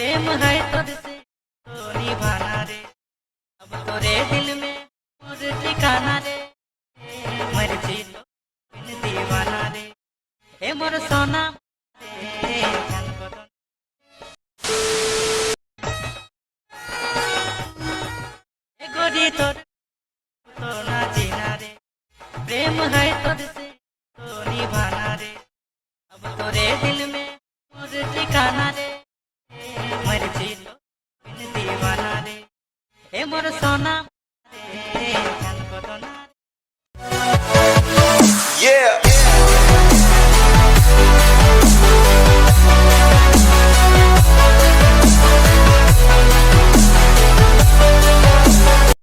प्रेम है तुझसे तो निभाना रे, अब तोरे दिल में मोर ठिकाना रे, मर्जी तो बिन दीवाना रे, ए मोर सोना रे जान बदन। ए गोरी तोर तो ना जीना रे, प्रेम है तुझसे तो निभाना रे, अब तोरे दिल में मोर ठिकाना रे, मर्जी तो बिन दीवाना रे, ए मोर सोना।